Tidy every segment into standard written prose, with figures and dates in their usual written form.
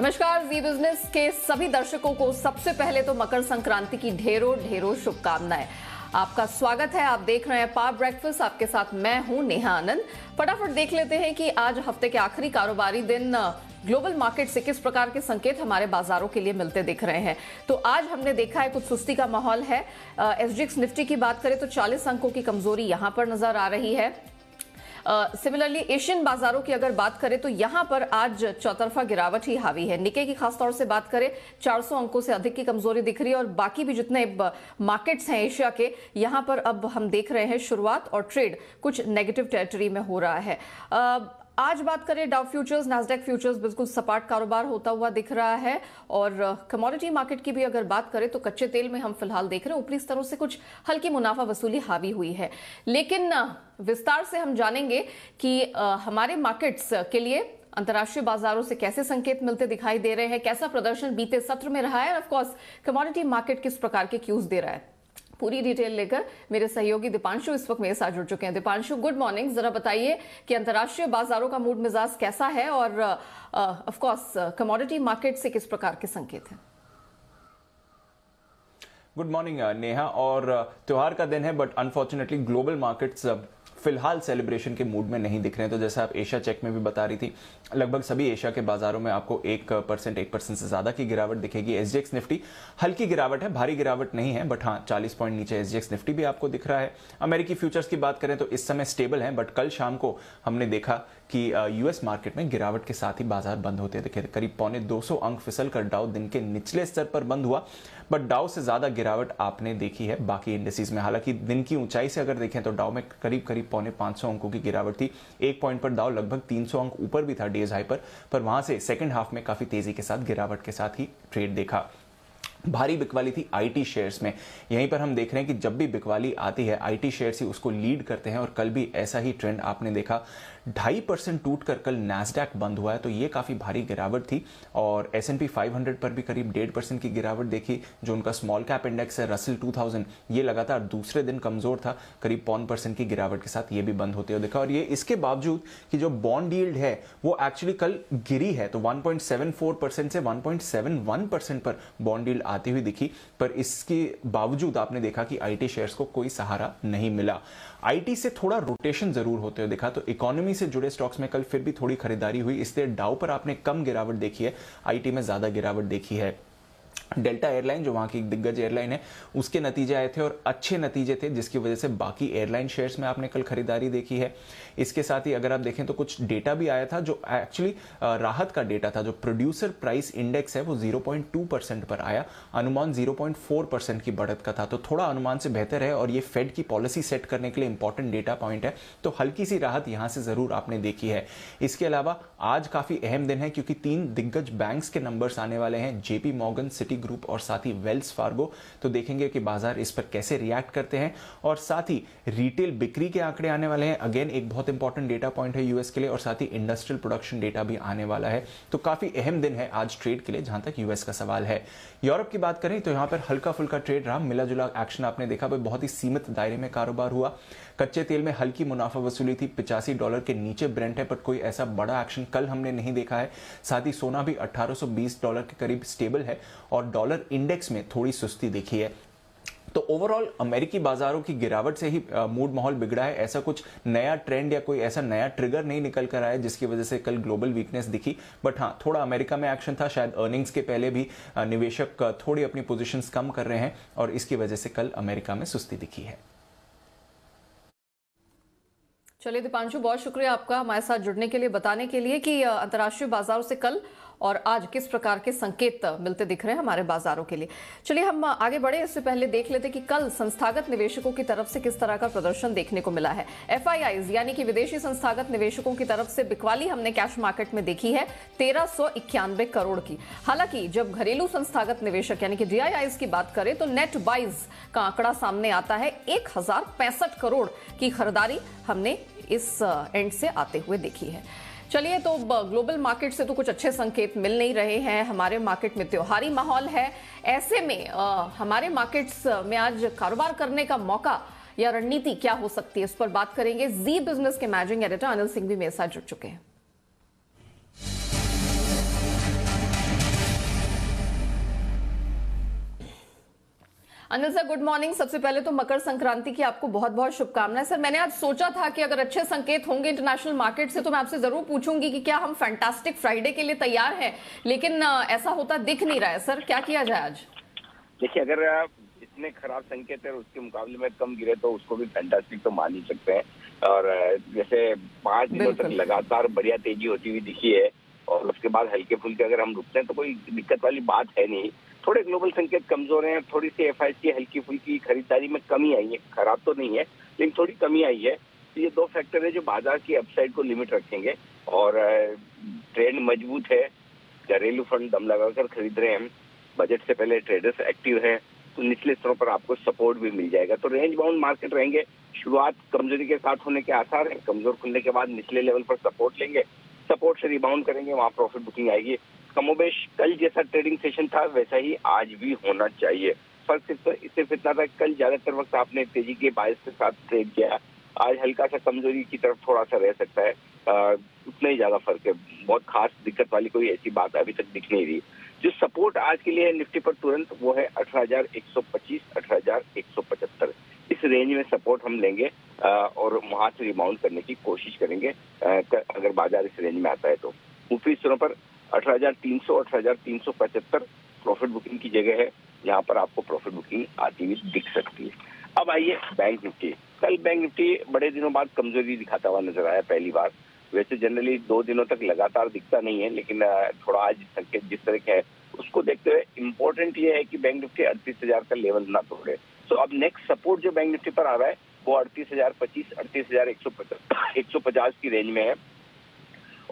नमस्कार, जी बिजनेस के सभी दर्शकों को सबसे पहले तो मकर संक्रांति की ढेरों ढेरों शुभकामनाएं। आपका स्वागत है। आप देख रहे हैं पावर ब्रेकफास्ट, आपके साथ मैं हूं नेहा आनंद। फटाफट देख लेते हैं कि आज हफ्ते के आखिरी कारोबारी दिन ग्लोबल मार्केट से किस प्रकार के संकेत हमारे बाजारों के लिए मिलते दिख रहे हैं। तो आज हमने देखा है कुछ सुस्ती का माहौल है। एसजीएक्स निफ्टी की बात करें तो 40 अंकों की कमजोरी यहां पर नजर आ रही है। सिमिलरली एशियन बाजारों की अगर बात करें तो यहां पर आज चौतरफा गिरावट ही हावी है। निक्के की खासतौर से बात करें 400 अंकों से अधिक की कमजोरी दिख रही है और बाकी भी जितने मार्केट्स हैं एशिया के, यहां पर अब हम देख रहे हैं शुरुआत और ट्रेड कुछ नेगेटिव टेरिटरी में हो रहा है। आज बात करें डाउ फ्यूचर्स, नास्डैक फ्यूचर्स बिल्कुल सपाट कारोबार होता हुआ दिख रहा है। और कमोडिटी मार्केट की भी अगर बात करें तो कच्चे तेल में हम फिलहाल देख रहे हैं ऊपरी स्तरों से कुछ हल्की मुनाफा वसूली हावी हुई है। लेकिन विस्तार से हम जानेंगे कि हमारे मार्केट्स के लिए अंतर्राष्ट्रीय बाजारों से कैसे संकेत मिलते दिखाई दे रहे हैं, कैसा प्रदर्शन बीते सत्र में रहा है और ऑफकोर्स कमोडिटी मार्केट किस प्रकार के क्यूज दे रहा है। पूरी डिटेल लेकर मेरे सहयोगी दीपांशु इस वक्त मेरे साथ जुड़ चुके हैं। Deepanshu, good morning. जरा बताइए कि अंतर्राष्ट्रीय बाजारों का मूड मिजाज कैसा है और ऑफ कोर्स कमोडिटी मार्केट से किस प्रकार के संकेत हैं। Good morning Neha. और त्योहार का दिन है बट अनफॉर्चुनेटली ग्लोबल मार्केट्स फिलहाल सेलिब्रेशन के मूड में नहीं दिख रहे हैं। तो जैसा आप एशिया चेक में भी बता रही थी, लगभग सभी एशिया के बाजारों में आपको 1% से ज्यादा की गिरावट दिखेगी। एसजीएक्स निफ्टी हल्की गिरावट है, भारी गिरावट नहीं है, बट हाँ 40 पॉइंट नीचे एसजीएक्स निफ्टी भी आपको दिख रहा है। अमेरिकी फ्यूचर्स की बात करें तो इस समय स्टेबल है, बट कल शाम को हमने देखा कि यूएस मार्केट में गिरावट के साथ ही बाजार बंद होते दिखे। करीब 250 अंक फिसल कर डाउ दिन के निचले स्तर पर बंद हुआ, बट डाउ से ज्यादा गिरावट आपने देखी है बाकी इंडेक्सेस में। हालांकि दिन की ऊंचाई से अगर देखें तो डाउ में करीब 500 अंकों की गिरावट थी। एक पॉइंट पर डाउ लगभग 300 अंक ऊपर भी था डेज हाई पर वहां से सेकंड हाफ में काफी तेजी के साथ गिरावट के साथ ही ट्रेड देखा। भारी बिकवाली थी आईटी शेयर्स में। यहीं पर हम देख रहे हैं कि जब भी बिकवाली आती है आईटी शेयर्स ही उसको लीड करते हैं और कल भी ऐसा ही ट्रेंड आपने देखा। 2.5% टूटकर कल नैस्डैक बंद हुआ है, तो ये काफी भारी गिरावट थी। और S&P 500 पर भी करीब 1.5% की गिरावट देखी। जो उनका स्मॉल कैप इंडेक्स है रसेल 2000, ये लगातार दूसरे दिन कमजोर था, करीब 0.5% की गिरावट के साथ ये भी बंद होते हुए देखा। और ये इसके बावजूद कि जो बॉन्ड यील्ड है वो एक्चुअली कल गिरी है, तो 1.74% से 1.71% पर बॉन्ड यील्ड आती हुई दिखी। पर इसके बावजूद आपने देखा कि आईटी शेयर्स को कोई सहारा नहीं मिला। आईटी से थोड़ा रोटेशन जरूर होते हुए देखा, तो इकोनॉमी से जुड़े स्टॉक्स में कल फिर भी थोड़ी खरीदारी हुई, इसलिए डाउ पर आपने कम गिरावट देखी है, आईटी में ज्यादा गिरावट देखी है। डेल्टा एयरलाइन जो वहां की दिग्गज एयरलाइन है उसके नतीजे आए थे और अच्छे नतीजे थे, जिसकी वजह से बाकी एयरलाइन शेयर्स में आपने कल खरीदारी देखी है। इसके साथ ही अगर आप देखें तो कुछ डेटा भी आया था जो एक्चुअली राहत का डेटा था। जो प्रोड्यूसर प्राइस इंडेक्स है वो 0.2% पर आया, अनुमान 0.4% की बढ़त का था, तो थोड़ा अनुमान से बेहतर है और ये फेड की पॉलिसी सेट करने के लिए इंपॉर्टेंट डेटा पॉइंट है, तो हल्की सी राहत यहां से जरूर आपने देखी है। इसके अलावा आज काफी अहम दिन है क्योंकि 3 दिग्गज बैंक्स के नंबर्स आने वाले हैं, जेपी मॉर्गन, सिटी ग्रुप और साथ ही वेल्स फार्गो। तो देखेंगे कि बाजार इस पर कैसे रिएक्ट करते हैं। और साथ ही रिटेल बिक्री के आंकड़े आने वाले हैं, अगेन एक बहुत इंपॉर्टेंट डेटा पॉइंट है यूएस के लिए, और साथ ही इंडस्ट्रियल प्रोडक्शन डेटा भी आने वाला है। तो काफी अहम दिन है आज ट्रेड के लिए जहां तक यूएस का सवाल है। यूरोप की बात करें तो यहां पर हल्का फुल्का ट्रेड रहा, मिला जुला एक्शन आपने देखा, बहुत ही सीमित दायरे में कारोबार हुआ। कच्चे तेल में हल्की मुनाफा वसूली थी, $85 के नीचे ब्रेंट है, पर कोई ऐसा बड़ा एक्शन कल हमने नहीं देखा है। साथ ही सोना भी $1820 के करीब स्टेबल है और डॉलर इंडेक्स में थोड़ी सुस्ती देखी है। तो ओवरऑल अमेरिकी बाजारों की गिरावट से ही मूड माहौल बिगड़ा है। ऐसा कुछ नया ट्रेंड या कोई ऐसा नया ट्रिगर नहीं निकल कर आया जिसकी वजह से कल ग्लोबल वीकनेस दिखी। बट हाँ, थोड़ा अमेरिका में एक्शन था, शायद अर्निंग्स के पहले भी निवेशक थोड़ी अपनी पोजीशंस कम कर रहे हैं और इसकी वजह से कल अमेरिका में सुस्ती दिखी है। चलिए दीपांशु, बहुत शुक्रिया आपका हमारे साथ जुड़ने के लिए, बताने के लिए कि अंतर्राष्ट्रीय बाजारों से कल और आज किस प्रकार के संकेत मिलते दिख रहे हैं हमारे बाजारों के लिए। चलिए हम आगे बढ़े, इससे पहले देख लेते कि कल संस्थागत निवेशकों की तरफ से किस तरह का प्रदर्शन देखने को मिला है। एफआईआईज यानी कि विदेशी संस्थागत निवेशकों की तरफ से बिकवाली हमने कैश मार्केट में देखी है 1391 करोड़ की। हालांकि जब घरेलू संस्थागत निवेशक यानी कि डीआईआईज की बात करें तो नेट बाइज का आंकड़ा सामने आता है 1065 करोड़ की खरीदारी हमने इस एंड से आते हुए देखी है। चलिए, तो ग्लोबल मार्केट से तो कुछ अच्छे संकेत मिल नहीं रहे हैं, हमारे मार्केट में त्योहारी माहौल है। ऐसे में हमारे मार्केट्स में आज कारोबार करने का मौका या रणनीति क्या हो सकती है, इस पर बात करेंगे। जी बिजनेस के मैनेजिंग एडिटर अनिल सिंह भी मेरे साथ जुड़ चुके हैं। Anil sir good morning. सबसे पहले तो मकर संक्रांति की आपको बहुत बहुत शुभकामनाएं। सर मैंने आज सोचा था कि अगर अच्छे संकेत होंगे इंटरनेशनल मार्केट से तो मैं आपसे जरूर पूछूंगी कि क्या हम फैंटास्टिक फ्राइडे के लिए तैयार हैं, लेकिन ऐसा होता दिख नहीं रहा है। सर क्या किया जाए आज? देखिए, अगर आप इतने खराब संकेत है और उसके मुकाबले में कम गिरे तो उसको भी फैंटास्टिक तो मान ही सकते हैं। और जैसे 5 दिनों तक लगातार बढ़िया तेजी होती हुई दिखी है और उसके बाद हल्के फुल्के अगर हम रुकते हैं तो कोई दिक्कत वाली बात है नहीं। थोड़े ग्लोबल संकेत कमजोर हैं, थोड़ी सी एफआईएस की हल्की फुल्की खरीदारी में कमी आई है, खराब तो नहीं है लेकिन थोड़ी कमी आई है। तो ये 2 फैक्टर है जो बाजार की अपसाइड को लिमिट रखेंगे। और ट्रेंड मजबूत है, घरेलू फंड दम लगाकर खरीद रहे हैं, बजट से पहले ट्रेडर्स एक्टिव हैं, तो निचले स्तरों पर आपको सपोर्ट भी मिल जाएगा। तो रेंज बाउंड मार्केट रहेंगे, शुरुआत कमजोरी के साथ होने के आसार हैं, कमजोर खुलने के बाद निचले लेवल पर सपोर्ट लेंगे, सपोर्ट से रिबाउंड करेंगे, वहां प्रॉफिट बुकिंग आएगी। कमोबेश कल जैसा ट्रेडिंग सेशन था वैसा ही आज भी होना चाहिए। फर्क सिर्फ इतना था, कल ज्यादातर वक्त आपने तेजी के बायस के साथ ट्रेड किया, आज हल्का सा कमजोरी की तरफ थोड़ा सा रह सकता है। उतना ही ज्यादा फर्क है, बहुत खास दिक्कत वाली कोई ऐसी बात अभी तक दिख नहीं रही। जो सपोर्ट आज के लिए है निफ्टी पर तुरंत वो है 18,125, 18,175। इस रेंज में सपोर्ट हम लेंगे और वहां से रिबाउंड करने की कोशिश करेंगे अगर बाजार इस रेंज में आता है तो। ऊपरी स्तरों पर 18,300, 18,375 प्रॉफिट बुकिंग की जगह है, यहाँ पर आपको प्रॉफिट बुकिंग आती हुई दिख सकती है। अब आइए बैंक निफ्टी। कल बैंक निफ्टी बड़े दिनों बाद कमजोरी दिखाता हुआ नजर आया पहली बार। वैसे जनरली 2 दिनों तक लगातार दिखता नहीं है, लेकिन थोड़ा आज संकेत जिस तरह के है उसको देखते हुए इम्पोर्टेंट ये है कि बैंक निफ्टी 38,000 का लेवल ना तोड़े। तो अब नेक्स्ट सपोर्ट जो बैंक निफ्टी पर आ रहा है वो 38,025, 38,150 की रेंज में है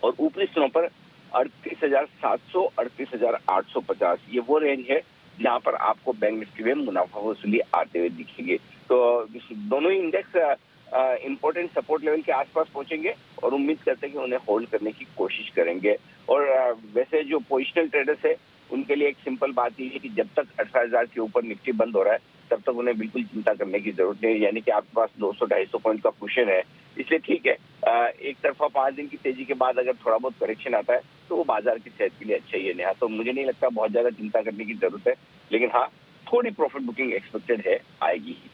और ऊपरी स्तरों पर 38,700, 38,850 ये वो रेंज है जहां पर आपको बैंक निफ्टी में मुनाफा वसूली आते हुए दिखेंगे। तो दोनों ही इंडेक्स इंपॉर्टेंट सपोर्ट लेवल के आसपास पहुंचेंगे और उम्मीद करते हैं कि उन्हें होल्ड करने की कोशिश करेंगे। और वैसे जो पोजिशनल ट्रेडर्स है उनके लिए एक सिंपल बात ये है कि जब तक 18,000 के ऊपर निफ्टी बंद हो रहा है तब तक उन्हें बिल्कुल चिंता करने की जरूरत नहीं है, यानी कि आपके पास 200-250 पॉइंट का कुशन है। इसलिए ठीक है, एक तरफा 5 दिन की तेजी के बाद अगर थोड़ा बहुत करेक्शन आता है तो वो बाजार की सेहत के लिए अच्छा ही है। नेहा, तो मुझे नहीं लगता बहुत ज्यादा चिंता करने की जरूरत है, लेकिन हाँ थोड़ी प्रॉफिट बुकिंग एक्सपेक्टेड है, आएगी ही।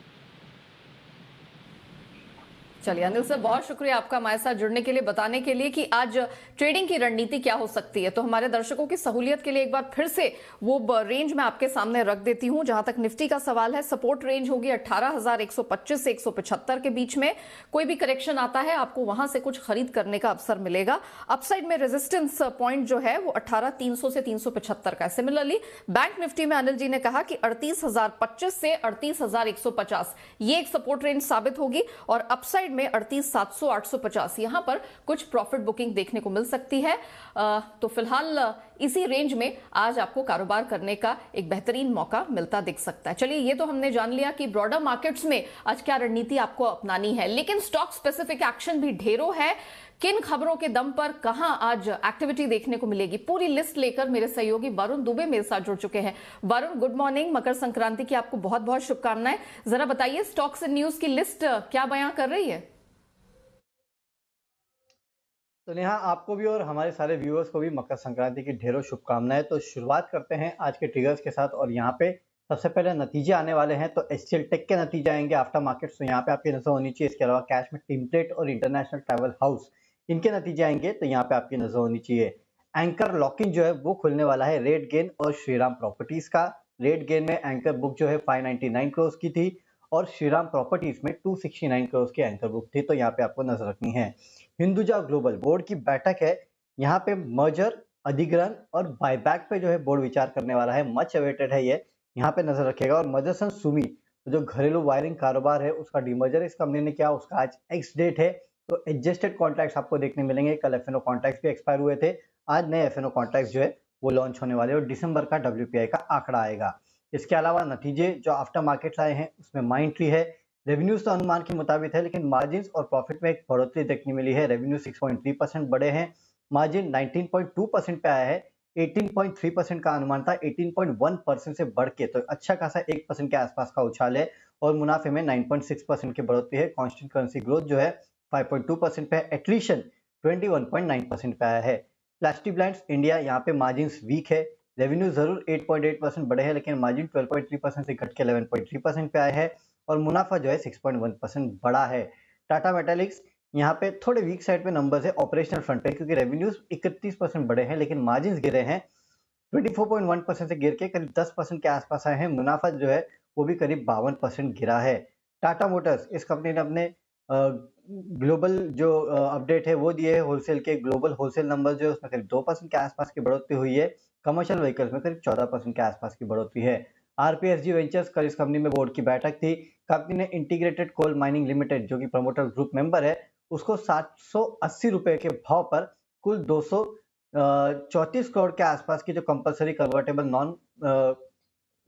चलिए अनिल सर बहुत शुक्रिया आपका हमारे साथ जुड़ने के लिए, बताने के लिए कि आज ट्रेडिंग की रणनीति क्या हो सकती है। तो हमारे दर्शकों की सहूलियत के लिए एक बार फिर से वो रेंज मैं आपके सामने रख देती हूं। जहां तक निफ्टी का सवाल है, सपोर्ट रेंज होगी 18,125 से 175 के बीच में। कोई भी करेक्शन आता है आपको वहां से कुछ खरीद करने का अवसर मिलेगा। अपसाइड में रेजिस्टेंस पॉइंट जो है वो 18,300 से 375 का है। सिमिलरली बैंक निफ्टी में अनिल जी ने कहा कि 38,025 से 38,150 ये एक सपोर्ट रेंज साबित होगी और अपसाइड में 38,700, 850 यहां पर कुछ प्रॉफिट बुकिंग देखने को मिल सकती है। तो फिलहाल इसी रेंज में आज आपको कारोबार करने का एक बेहतरीन मौका मिलता दिख सकता है। चलिए ये तो हमने जान लिया कि ब्रॉडर मार्केट्स में आज क्या रणनीति आपको अपनानी है, लेकिन स्टॉक स्पेसिफिक एक्शन भी ढेरों है। किन खबरों के दम पर कहां आज एक्टिविटी देखने को मिलेगी, पूरी लिस्ट लेकर मेरे सहयोगी वरुण दुबे मेरे साथ जुड़ चुके हैं। वरुण गुड मॉर्निंग, मकर संक्रांति की आपको बहुत बहुत शुभकामनाएं। जरा बताइए स्टॉक्स एंड न्यूज की लिस्ट क्या बयां कर रही है? तो नेहा, आपको भी और हमारे सारे व्यूअर्स को भी मकर संक्रांति की ढेरों शुभकामनाएं। तो शुरुआत करते हैं आज के ट्रिगर्स के साथ और यहाँ पे सबसे पहले नतीजे आने वाले हैं। तो एचसीएल टेक के नतीजे आएंगे आफ्टर मार्केट, तो यहाँ पे आपकी नजर होनी चाहिए। इसके अलावा कैश में टेम्पलेट और इंटरनेशनल ट्रैवल हाउस इनके नतीजे आएंगे, तो यहाँ पे आपकी नजर होनी चाहिए। एंकर लॉकिन जो है वो खुलने वाला है रेड गेन और श्रीराम प्रॉपर्टीज का। रेड गेन में एंकर बुक जो है 599 करोड़ की थी और श्रीराम प्रॉपर्टीज में 269 करोड़ की एंकर बुक थी, तो यहाँ पे आपको नजर रखनी है। हिंदुजा ग्लोबल बोर्ड की बैठक है, यहाँ पे मर्जर, अधिग्रहण और बायबैक पे जो है बोर्ड विचार करने वाला है। मच अवेटेड है ये, यहाँ पे नजर रखेगा। और मदरसन सुमी जो घरेलू वायरिंग कारोबार है उसका डीमर्जर इस कंपनी ने किया, उसका आज एक्स डेट है। तो एडजस्टेड कॉन्ट्रैक्ट्स आपको देखने मिलेंगे। कल एफएनओ कॉन्ट्रैक्ट्स भी एक्सपायर हुए थे, आज नए एफएनओ कॉन्ट्रैक्ट्स जो है वो लॉन्च होने वाले और दिसंबर का डब्ल्यूपीआई का आंकड़ा आएगा। इसके अलावा नतीजे जो आफ्टर मार्केट्स आए हैं उसमें माइंडट्री है। रेवेन्यूज तो अनुमान के मुताबिक है, लेकिन मार्जिन और प्रॉफिट में एक बढ़ोतरी देखने मिली है। रेवेन्यू 6.3% बढ़े हैं, मार्जिन 19.2% पे आया है। 18.3% का अनुमान था, 18.1% से बढ़ के तो अच्छा खासा 1% के आसपास का उछाल है। और मुनाफे में 9.6% की बढ़ोतरी है। कांस्टेंट करेंसी ग्रोथ जो है 5.2% पे है। एट्रीशन 21.9% पे आया है। प्लास्टिक ब्लाइंड्स इंडिया, यहाँ पे मार्जिन वीक है रेवेन्यू जरूर 8.8% बढ़े हैं, लेकिन मार्जिन 12.3% से घट के 11.3% पे आए हैं और मुनाफा जो है 6.1% बढ़ा है। टाटा मेटालिक्स यहाँ पे थोड़े वीक साइड पे नंबर्स है ऑपरेशनल फ्रंट पे, क्योंकि रेवेन्यूज 31% बढ़े हैं लेकिन मार्जिन गिरे हैं। 24.1% से गिर के करीब 10% के आसपास आए हैं। मुनाफा जो है वो भी करीब 52% गिरा है। टाटा मोटर्स, इस कंपनी ने अपने ग्लोबल जो अपडेट है वो दिए है। होलसेल के ग्लोबल होलसेल नंबर जो है उसमें करीब 2% के आसपास की बढ़ोतरी हुई है। कमर्शियल व्हीकल्स में करीब 14% के आसपास की बढ़ोतरी है। आरपीएसजी वेंचर्स, कल इस कंपनी में बोर्ड की बैठक थी। कंपनी ने इंटीग्रेटेड कोल माइनिंग लिमिटेड जो कि प्रमोटर ग्रुप मेंबर है उसको 780 रुपए के भाव पर कुल 234 करोड़ के आसपास की जो compulsory convertible non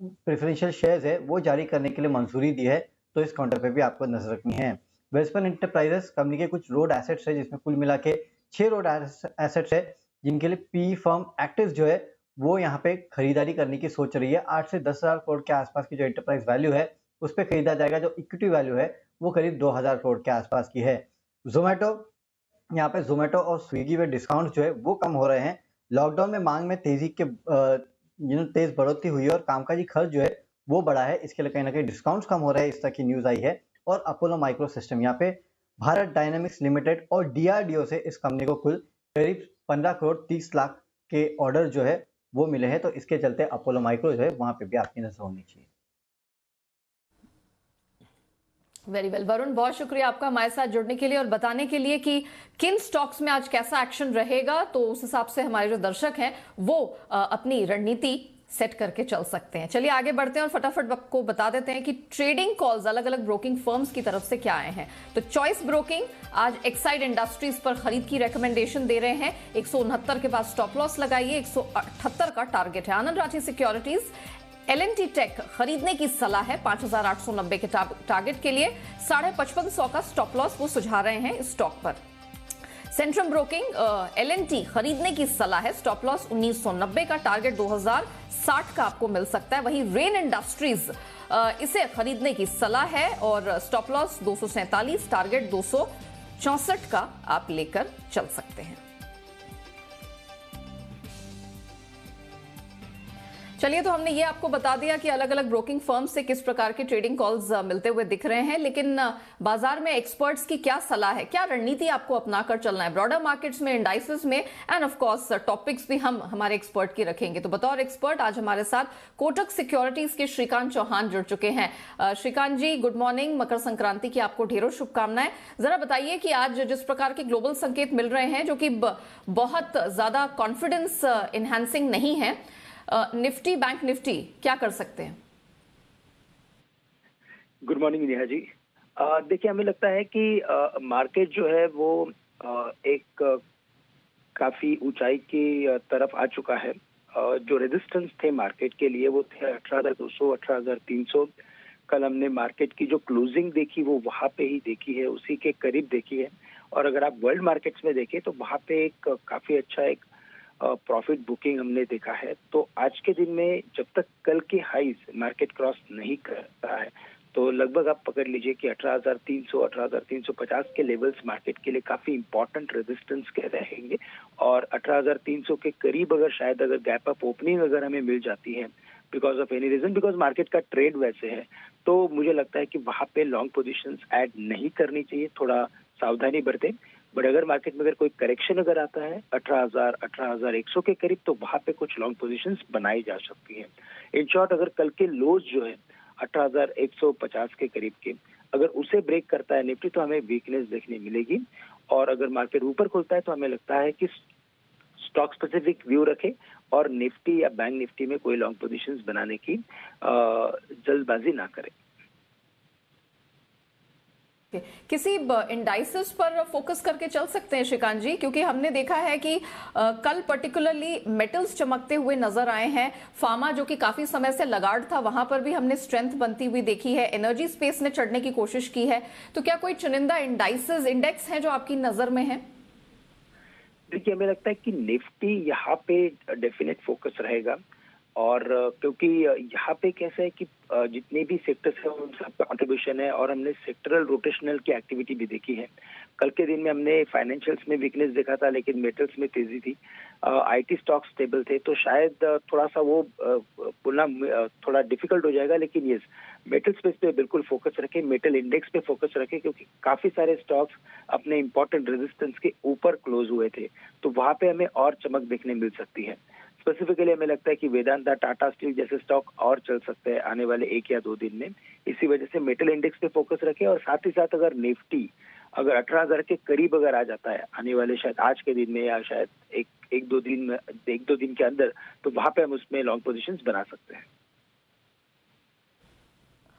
preferential shares है वो जारी करने के लिए मंजूरी दी है। तो इस काउंटर पे भी आपको नजर रखनी है। वेस्टर्न इंटरप्राइजेस कंपनी के कुछ रोड एसेट्स है, जिसमें कुल मिला के 6 रोड एसेट्स है जिनके लिए पी फर्म एक्टिव जो है वो यहाँ पे खरीदारी करने की सोच रही है। 8 से 10,000 करोड़ के आसपास की जो एंटरप्राइज वैल्यू है उस पर खरीदा जाएगा। जो इक्विटी वैल्यू है वो करीब 2,000 करोड़ के आसपास की है। जोमेटो, यहाँ पे जोमेटो और स्विगी में डिस्काउंट जो है वो कम हो रहे हैं। लॉकडाउन में मांग में तेजी के तेज बढ़ोतरी हुई है और कामकाजी खर्च जो है वो बढ़ा है, इसके लिए कहीं ना कहीं डिस्काउंट्स कम हो रहे हैं, इस तरह की न्यूज आई है। और अपोलो माइक्रो सिस्टम, यहाँ पे भारत डायनामिक्स लिमिटेड और डीआरडीओ से इस कंपनी को कुल करीब 15 करोड़ 30 लाख के ऑर्डर जो है वो मिले हैं। तो इसके चलते अपोलो माइक्रो जो है वहां पे भी आपकी नजर होनी चाहिए। वेरी वेल वरुण, बहुत शुक्रिया आपका हमारे साथ जुड़ने के लिए और बताने के लिए कि किन स्टॉक्स में आज कैसा एक्शन रहेगा, तो उस हिसाब से हमारे जो दर्शक हैं वो अपनी रणनीति सेट करके चल सकते हैं। चलिए आगे बढ़ते हैं और फटाफट आपको बता देते हैं कि ट्रेडिंग कॉल्स अलग अलग ब्रोकिंग फर्म्स की तरफ से क्या आए हैं। तो चॉइस ब्रोकिंग आज एक्साइड इंडस्ट्रीज पर खरीद की रिकमेंडेशन दे रहे हैं। 169 के बाद स्टॉप लॉस लगाइए, 178 का टारगेट है। आनंद राठी सिक्योरिटीज एल&टी टेक खरीदने की सलाह है 5,890 के टारगेट के लिए। 5550 का स्टॉप लॉस वो सुझा रहे हैं इस स्टॉक पर। सेंट्रम ब्रोकिंग एल&टी खरीदने की सलाह है, स्टॉप लॉस 1990 का, टारगेट 2060 का आपको मिल सकता है। वहीं रेन इंडस्ट्रीज इसे खरीदने की सलाह है और स्टॉप लॉस 247, टारगेट 264 का आप लेकर चल सकते हैं। चलिए, तो हमने ये आपको बता दिया कि अलग अलग ब्रोकिंग फर्म से किस प्रकार के ट्रेडिंग कॉल्स मिलते हुए दिख रहे हैं, लेकिन बाजार में एक्सपर्ट्स की क्या सलाह है, क्या रणनीति आपको अपनाकर चलना है ब्रॉडर मार्केट्स में, इंडाइसेस में, एंड ऑफ कोर्स टॉपिक्स भी हम हमारे एक्सपर्ट की रखेंगे। तो बतौर एक्सपर्ट आज हमारे साथ कोटक सिक्योरिटीज के श्रीकांत चौहान जुड़ चुके हैं। श्रीकांत जी, गुड मॉर्निंग, मकर संक्रांति की आपको ढेरों शुभकामनाएं। जरा बताइए कि आज जिस प्रकार के ग्लोबल संकेत मिल रहे हैं जो कि बहुत ज्यादा कॉन्फिडेंस इनहैंसिंग नहीं है, निफ्टी, बैंक निफ्टी क्या कर सकते हैं? Good morning Neha ji. देखिए, हमें लगता है कि मार्केट जो है वो एक काफी ऊंचाई की तरफ आ चुका है। जो रेजिस्टेंस थे मार्केट के लिए वो थे 18,200, 18,300। कल हमने मार्केट की जो क्लोजिंग देखी वो वहां पे ही देखी है, उसी के करीब देखी है। और अगर आप वर्ल्ड मार्केट्स में देखें तो वहां पे एक काफी अच्छा एक प्रॉफिट बुकिंग हमने देखा है। तो आज के दिन में जब तक कल के हाईज मार्केट क्रॉस नहीं करता है तो लगभग आप पकड़ लीजिए कि 18,300, 18,350 के लेवल्स मार्केट के लिए काफी इंपॉर्टेंट रेजिस्टेंस के रहेंगे। और 18,300 के करीब अगर गैप अप ओपनिंग अगर हमें मिल जाती है because of any reason, because market का ट्रेड वैसे है, तो मुझे लगता है कि वहां पे लॉन्ग पोजीशंस ऐड नहीं करनी चाहिए, थोड़ा सावधानी बरतें। बट अगर मार्केट में अगर कोई करेक्शन अगर आता है 18,000, 18,100 के करीब, तो वहां पे कुछ लॉन्ग पोजीशंस बनाई जा सकती है। इन शॉर्ट, अगर कल के लोज जो है 18,150 के करीब के अगर उसे ब्रेक करता है निफ्टी तो हमें वीकनेस देखने मिलेगी। और अगर मार्केट ऊपर खुलता है तो हमें लगता है कि स्टॉक स्पेसिफिक व्यू रखे और निफ्टी या बैंक निफ्टी में कोई लॉन्ग पोजीशंस बनाने की जल्दबाजी ना करें। किसी इंडाइसेस पर फोकस करके चल सकते हैं श्रीकांत जी, क्योंकि हमने देखा है कि कल पर्टिकुलरली मेटल्स चमकते हुए नजर आए हैं। फार्मा जो कि काफी समय से लगाड़ था वहां पर भी हमने स्ट्रेंथ बनती हुई देखी है। एनर्जी स्पेस ने चढ़ने की कोशिश की है। तो क्या कोई चुनिंदा इंडाइसेस, इंडेक्स हैं जो आपकी नजर में है? देखिए, हमें लगता है कि निफ्टी यहाँ पे डेफिनेट फोकस रहेगा। और क्योंकि यहाँ पे कैसा है कि जितने भी सेक्टर्स हैं उन सबका कंट्रीब्यूशन है और हमने सेक्टरल रोटेशनल की एक्टिविटी भी देखी है। कल के दिन में हमने फाइनेंशियल्स में वीकनेस देखा था, लेकिन मेटल्स में तेजी थी। आईटी स्टॉक स्टेबल थे, तो शायद थोड़ा सा वो बोलना थोड़ा डिफिकल्ट हो जाएगा, लेकिन यस, मेटल स्पेस पे बिल्कुल फोकस रखें, मेटल इंडेक्स पे फोकस रखें, क्योंकि काफी सारे स्टॉक्स अपने इंपॉर्टेंट रेजिस्टेंस के ऊपर क्लोज हुए थे, तो वहां पे हमें और चमक देखने मिल सकती है। स्पेसिफिकली हमें लगता है कि वेदांता, टाटा स्टील जैसे स्टॉक और चल सकते हैं आने वाले 1 या 2 दिन में। इसी वजह से मेटल इंडेक्स पे फोकस रखें, और साथ ही साथ अगर निफ्टी अगर 18,000 के करीब अगर आ जाता है आने वाले शायद आज के दिन में या शायद एक दो दिन के अंदर, तो वहां पे हम उसमें लॉन्ग पोजीशंस बना सकते हैं।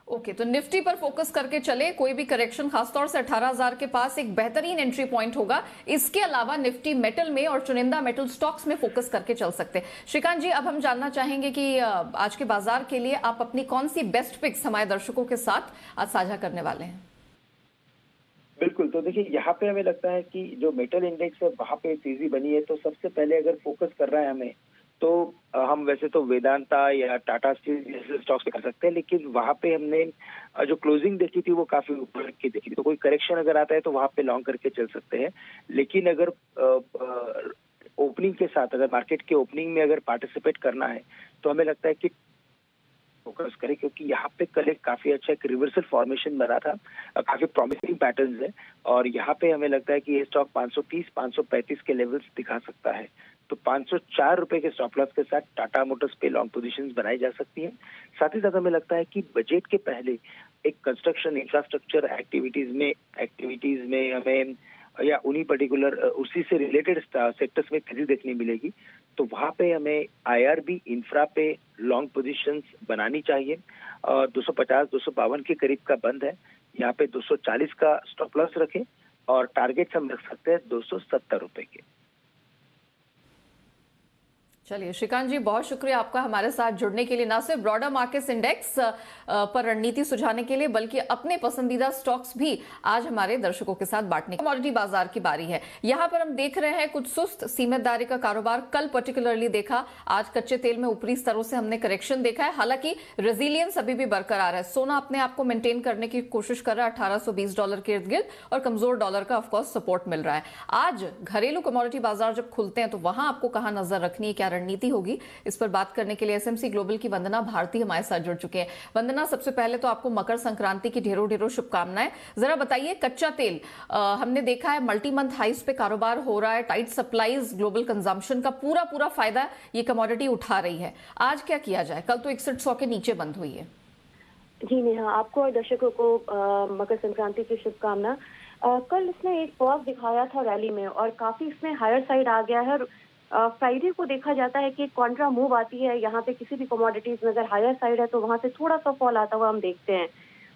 ओके, तो निफ्टी पर फोकस करके चले, कोई भी करेक्शन खासतौर से 18,000 के पास एक बेहतरीन एंट्री पॉइंट होगा। इसके अलावा निफ्टी मेटल में और चुनिंदा मेटल स्टॉक्स में फोकस करके चल सकते हैं। श्रीकांत जी, अब हम जानना चाहेंगे कि आज के बाजार के लिए आप अपनी कौन सी बेस्ट पिक्स हमारे दर्शकों के साथ आज साझा करने वाले हैं? बिल्कुल, तो देखिए यहाँ पे हमें लगता है कि जो मेटल इंडेक्स है वहां पे तेजी बनी है, तो सबसे पहले अगर फोकस कर रहा है हमें, तो हम वैसे तो वेदांता या टाटा स्टील जैसे स्टॉक्स पे कर सकते हैं, लेकिन वहां पे हमने जो क्लोजिंग देखी थी वो काफी ऊपर की देखी थी, तो कोई करेक्शन अगर आता है तो वहां पे लॉन्ग करके चल सकते हैं। लेकिन अगर ओपनिंग के साथ, अगर मार्केट के ओपनिंग में अगर पार्टिसिपेट करना है, तो हमें लगता है कि फोकस करें, क्योंकि यहाँ पे कल एक काफी अच्छा एक रिवर्सल फॉर्मेशन बना था, काफी प्रॉमिसिंग पैटर्न्स है, और यहाँ पे हमें लगता है कि ये स्टॉक 530-535 के लेवल्स दिखा सकता है। तो 504 रुपए के स्टॉप लॉस के साथ टाटा मोटर्स पे लॉन्ग पोजीशंस बनाई जा सकती हैं। साथ ही साथ हमें लगता है कि बजट के पहले एक कंस्ट्रक्शन इंफ्रास्ट्रक्चर एक्टिविटीज में हमें या उन्हीं पर्टिकुलर उसी से रिलेटेड सेक्टर्स में तेजी देखने मिलेगी, तो वहां पे हमें आईआरबी इंफ्रा पे लॉन्ग पोजीशंस बनानी चाहिए। 250-252 के करीब का बंद है, यहाँ पे 240 का स्टॉप लॉस रखें, और टारगेट्स हम रख सकते हैं 270 रुपए के। चलिए श्रीकांत जी, बहुत शुक्रिया आपका हमारे साथ जुड़ने के लिए, ना सिर्फ ब्रॉडर मार्केट्स इंडेक्स पर रणनीति सुझाने के लिए, बल्कि अपने पसंदीदा स्टॉक्स भी आज हमारे दर्शकों के साथ बांटने की। कमोडिटी बाजार की बारी है। यहां पर हम देख रहे हैं कुछ सुस्त सीमितदारी का कारोबार कल पर्टिकुलरली देखा। आज कच्चे तेल में ऊपरी स्तरों से हमने करेक्शन देखा है, हालांकि रेजिलियंस अभी भी बरकरार है। सोना अपने आप को मेंटेन करने की कोशिश कर रहा है $1820 के इर्द गिर्द, और कमजोर डॉलर का ऑफकोर्स सपोर्ट मिल रहा है। आज घरेलू कमोडिटी बाजार जब खुलते हैं तो वहां आपको कहां नजर रखनी है, क्या रणनीति होगी, इस पर बात करने के लिए एसएमसी ग्लोबल की वंदना भारती हमारे साथ जुड़ चुके हैं। वंदना, सबसे पहले तो आपको मकर संक्रांति की ढेरों ढेरों शुभकामनाएं। जरा बताइए, कच्चा तेल हमने देखा है मल्टी मंथ हाइस पे कारोबार हो रहा है, टाइट सप्लाईज, ग्लोबल कंजम्पशन का पूरा फायदा ये कमोडिटी उठा रही है। आज क्या किया जाए? कल तो 6100 के नीचे बंद हुई है। जी नेहा, आपको और दर्शकों को मकर संक्रांति की शुभकामना। कल इसने एक पॉज दिखाया था रैली में, और काफी इसमें हायर साइड आ गया है। फ्राइडे को देखा जाता है कि कॉन्ट्रा मूव आती है, यहाँ पे किसी भी कमोडिटीज में अगर हायर साइड है तो वहां से थोड़ा सा फॉल आता हुआ हम देखते हैं।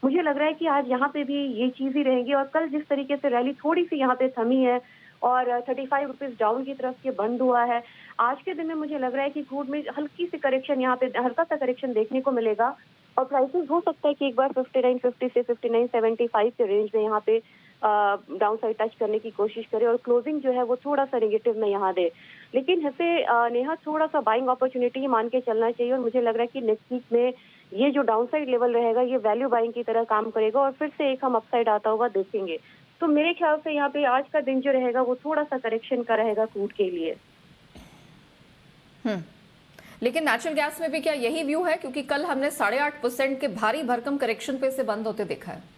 मुझे लग रहा है कि आज यहाँ पे भी ये चीज ही रहेगी, और कल जिस तरीके से रैली थोड़ी सी यहाँ पे थमी है और 35 रुपीज डाउन की तरफ के बंद हुआ है, आज के दिन में मुझे लग रहा है कि क्रूड में हल्की सी करेक्शन, यहाँ पे हल्का सा करेक्शन देखने को मिलेगा, और प्राइसेस हो सकता है कि एक बार 59.50 से 59.75 के रेंज में यहाँ पे डाउन साइड टच करने की कोशिश करे, और क्लोजिंग जो है वो थोड़ा सा नेगेटिव में यहाँ दे। लेकिन ऐसे नेहा थोड़ा सा बाइंग अपॉर्चुनिटी ही मान के चलना चाहिए, और मुझे लग रहा है कि नेक्स्ट वीक में ये जो डाउन साइड लेवल रहेगा ये वैल्यू बाइंग की तरह काम करेगा, और फिर से एक हम अपसाइड आता हुआ देखेंगे। तो मेरे ख्याल से यहाँ पे आज का दिन जो रहेगा वो थोड़ा सा करेक्शन का रहेगा क्रूड के लिए। लेकिन नेचुरल गैस में भी क्या यही व्यू है? क्योंकि कल हमने 8.5% के भारी भरकम करेक्शन पे से बंद होते देखा है।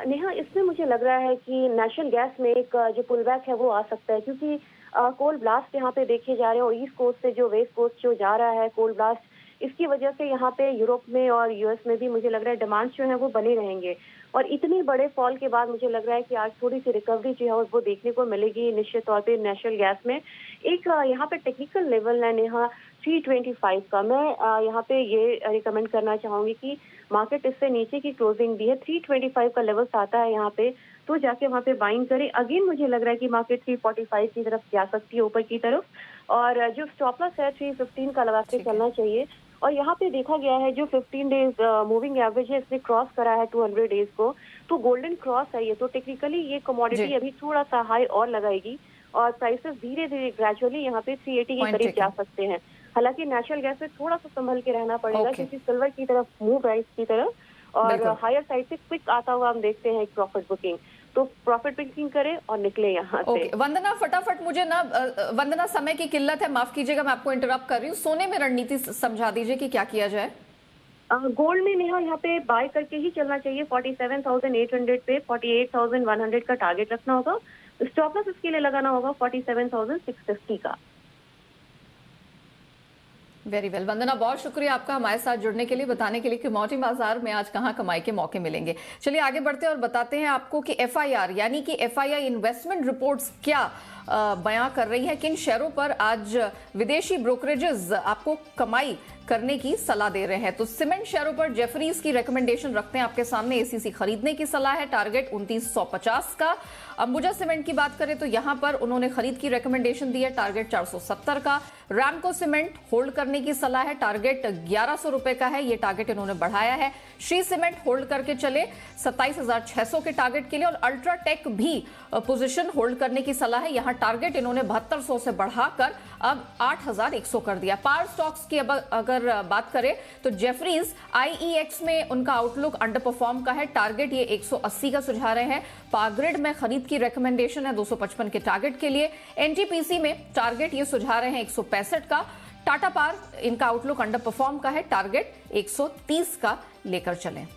नेहा, इसमें मुझे लग रहा है कि नेचुरल गैस में एक जो पुल बैक है वो आ सकता है, क्योंकि कोल ब्लास्ट यहाँ पे देखे जा रहे हैं, और ईस्ट कोस्ट से जो वेस्ट कोस्ट जो जा रहा है कोल ब्लास्ट, इसकी वजह से यहाँ पे यूरोप में और यूएस में भी मुझे लग रहा है डिमांड जो है वो बने रहेंगे, और इतने बड़े फॉल के बाद मुझे लग रहा है कि आज थोड़ी सी रिकवरी जो है वो देखने को मिलेगी निश्चित तौर पे नेचुरल गैस में। एक यहाँ पे टेक्निकल लेवल है नेहा 325 का, मैं यहाँ पे ये रिकमेंड करना चाहूंगी कि मार्केट इससे नीचे की क्लोजिंग भी है, 325 का लेवल आता है यहाँ पे, तो जाके वहाँ पे बाइंग करें। अगेन मुझे लग रहा है कि मार्केट 345 की तरफ जा सकती है, ऊपर की तरफ, और जो स्टॉप लॉस है 315 का लगा के चलना चाहिए। और यहाँ पे देखा गया है जो 15 डेज मूविंग एवरेज है इसने क्रॉस करा है 200 डेज को, तो गोल्डन क्रॉस है ये, तो टेक्निकली ये कमोडिटी अभी थोड़ा सा हाई और लगाएगी, और प्राइसेस धीरे धीरे ग्रेजुअली यहाँ पे 380 के करीब जा सकते हैं। हालांकि नेचुरल गैस में थोड़ा सा संभल के रहना पड़ेगा, Okay. क्योंकि सिल्वर की तरफ मूव राइस की तरफ और बिल्कुल। हायर साइड से क्विक आता हुआ हम देखते हैं एक प्रॉफिट बुकिंग, तो प्रॉफिट बुकिंग करें और निकले यहाँ से। ओके वंदना, फटाफट मुझे ना वंदना, समय की किल्लत है, माफ कीजिएगा मैं आपको इंटरप्ट कर रही हूँ, सोने में रणनीति समझा दीजिए कि क्या किया जाए। गोल्ड में नेहा यहाँ पे बाय करके ही चलना चाहिए। 47,800 पे 48,100 का टारगेट रखना होगा। स्टॉप लॉस इसके लिए लगाना होगा 47,650 का। वेरी वेल वंदना, बहुत शुक्रिया आपका हमारे साथ जुड़ने के लिए, बताने के लिए कि कमोडिटी बाजार में आज कहां कमाई के मौके मिलेंगे। चलिए आगे बढ़ते हैं और बताते हैं आपको कि एफआईआर यानी कि एफआईआई इन्वेस्टमेंट रिपोर्ट्स क्या बयां कर रही है, किन शेयरों पर आज विदेशी ब्रोकरेजेस आपको कमाई करने की सलाह दे रहे हैं। तो सीमेंट शेयरों पर जेफरीज की रिकमेंडेशन रखते हैं आपके सामने, एसीसी खरीदने की सलाह है, टारगेट 2950 का। अंबुजा सीमेंट की बात करें तो यहां पर उन्होंने खरीद की रिकमेंडेशन दी है, टारगेट 470 का। रैमको सीमेंट होल्ड करने की सलाह है, टारगेट 1100 रुपए का है, ये टारगेट इन्होंने बढ़ाया है। श्री सीमेंट होल्ड करके चले 27,600 के टारगेट के लिए, और अल्ट्राटेक भी पोजीशन होल्ड करने की सलाह है, यहां टारगेट इन्होंने 7200 से बढ़ाकर अब 8100 कर दिया। पावर स्टॉक्स की अगर बात करें तो जेफरीज आईईएक्स में उनका आउटलुक अंडर परफॉर्म का है, टारगेट ये 180 का सुझा रहे हैं। पावरग्रिड में खरीद की रिकमेंडेशन है 255 के टारगेट के लिए। एनटीपीसी में टारगेट ये सुझा रहे हैं 165 का। टाटा पावर इनका आउटलुक अंडर परफॉर्म का है, टारगेट 130 का लेकर चलें।